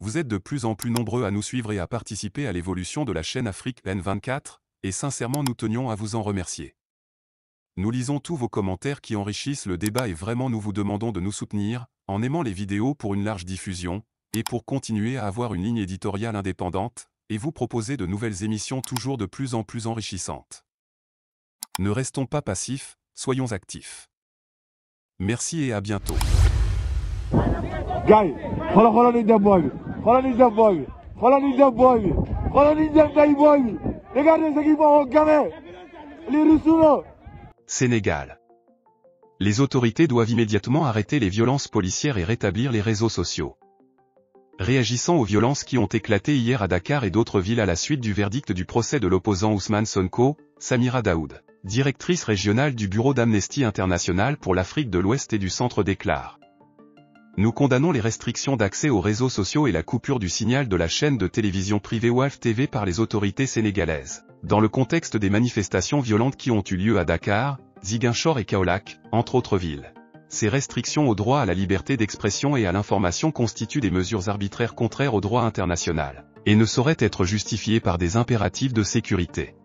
Vous êtes de plus en plus nombreux à nous suivre et à participer à l'évolution de la chaîne Afrique N24, et sincèrement nous tenions à vous en remercier. Nous lisons tous vos commentaires qui enrichissent le débat et vraiment nous vous demandons de nous soutenir, en aimant les vidéos pour une large diffusion, et pour continuer à avoir une ligne éditoriale indépendante, et vous proposer de nouvelles émissions toujours de plus en plus enrichissantes. Ne restons pas passifs, soyons actifs. Merci et à bientôt. Guy, xoolal ni dem boy bi xoolal ni dem boy bi xoolal ni dem boy bi xoolal ni dem day boy bi regardez ce qu'ils font au gamin les Rousseau. Sénégal. Les autorités doivent immédiatement arrêter les violences policières et rétablir les réseaux sociaux. Réagissant aux violences qui ont éclaté hier à Dakar et d'autres villes à la suite du verdict du procès de l'opposant Ousmane Sonko, Samira Daoud, directrice régionale du Bureau d'Amnesty International pour l'Afrique de l'Ouest et du Centre déclare: Nous condamnons les restrictions d'accès aux réseaux sociaux et la coupure du signal de la chaîne de télévision privée Walf TV par les autorités sénégalaises, dans le contexte des manifestations violentes qui ont eu lieu à Dakar, Ziguinchor et Kaolack, entre autres villes. Ces restrictions au droit à la liberté d'expression et à l'information constituent des mesures arbitraires contraires au droit international, et ne sauraient être justifiées par des impératifs de sécurité.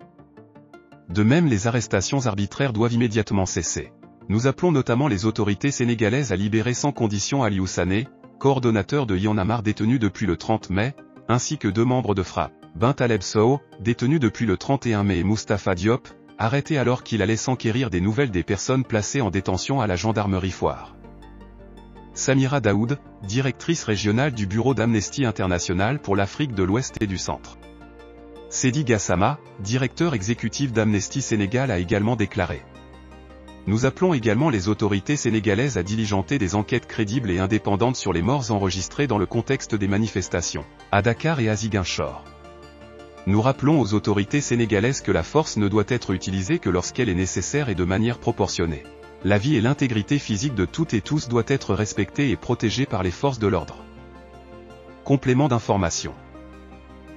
De même, les arrestations arbitraires doivent immédiatement cesser. Nous appelons notamment les autorités sénégalaises à libérer sans condition Aliou Sané, coordonnateur de Y'en a marre détenu depuis le 30 mai, ainsi que 2 membres de FRAPP, Bintaleb Sow, détenu depuis le 31 mai et Moustapha Diop, arrêté alors qu'il allait s'enquérir des nouvelles des personnes placées en détention à la gendarmerie Foire. Samira Daoud, directrice régionale du Bureau d'Amnesty International pour l'Afrique de l'Ouest et du Centre. Seydi Gassama, directeur exécutif d'Amnesty Sénégal a également déclaré: Nous appelons également les autorités sénégalaises à diligenter des enquêtes crédibles et indépendantes sur les morts enregistrées dans le contexte des manifestations, à Dakar et à Ziguinchor. Nous rappelons aux autorités sénégalaises que la force ne doit être utilisée que lorsqu'elle est nécessaire et de manière proportionnée. La vie et l'intégrité physique de toutes et tous doit être respectée et protégée par les forces de l'ordre. Complément d'information.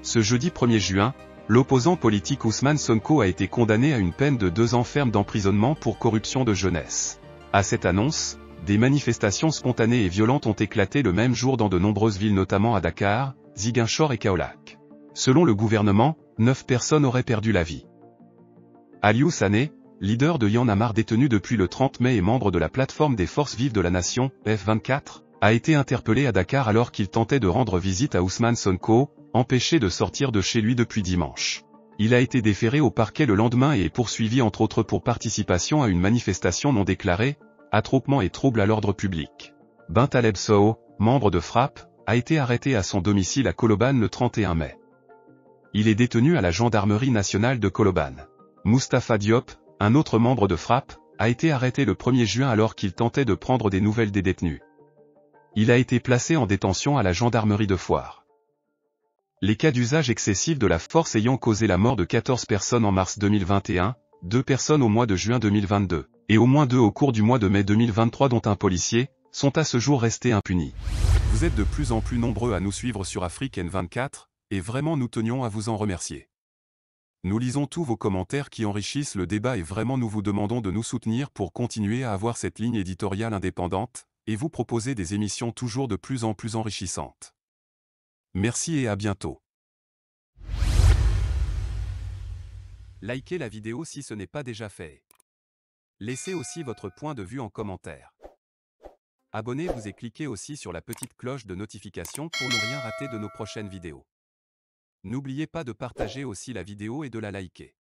Ce jeudi 1er juin, l'opposant politique Ousmane Sonko a été condamné à une peine de 2 ans ferme d'emprisonnement pour corruption de jeunesse. À cette annonce, des manifestations spontanées et violentes ont éclaté le même jour dans de nombreuses villes notamment à Dakar, Ziguinchor et Kaolack. Selon le gouvernement, 9 personnes auraient perdu la vie. Aliou Sané, leader de Y'en a marre détenu depuis le 30 mai et membre de la plateforme des forces vives de la nation, F24, a été interpellé à Dakar alors qu'il tentait de rendre visite à Ousmane Sonko, empêché de sortir de chez lui depuis dimanche. Il a été déféré au parquet le lendemain et est poursuivi entre autres pour participation à une manifestation non déclarée, attroupement et trouble à l'ordre public. Bintaleb Sow, membre de FRAPP, a été arrêté à son domicile à Colobane le 31 mai. Il est détenu à la gendarmerie nationale de Colobane. Moustapha Diop, un autre membre de FRAPP, a été arrêté le 1er juin alors qu'il tentait de prendre des nouvelles des détenus. Il a été placé en détention à la gendarmerie de Foire. Les cas d'usage excessif de la force ayant causé la mort de 14 personnes en mars 2021, 2 personnes au mois de juin 2022, et au moins 2 au cours du mois de mai 2023 dont un policier, sont à ce jour restés impunis. Vous êtes de plus en plus nombreux à nous suivre sur Afrique N24, et vraiment nous tenions à vous en remercier. Nous lisons tous vos commentaires qui enrichissent le débat et vraiment nous vous demandons de nous soutenir pour continuer à avoir cette ligne éditoriale indépendante, et vous proposer des émissions toujours de plus en plus enrichissantes. Merci et à bientôt. Likez la vidéo si ce n'est pas déjà fait. Laissez aussi votre point de vue en commentaire. Abonnez-vous et cliquez aussi sur la petite cloche de notification pour ne rien rater de nos prochaines vidéos. N'oubliez pas de partager aussi la vidéo et de la liker.